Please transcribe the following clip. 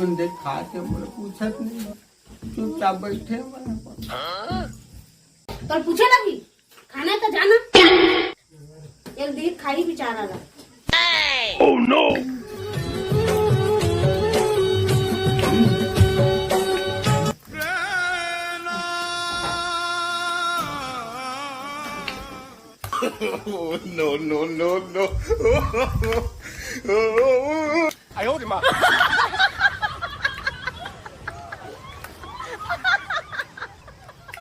बंदे खाते बोले पूछत नहीं, चुपचाप बैठे बने तो पूछे लगी खाना तो जाना एक दिन खाई बेचारा ला। Oh no! Oh, no, no, no, no. 哎呦我的妈！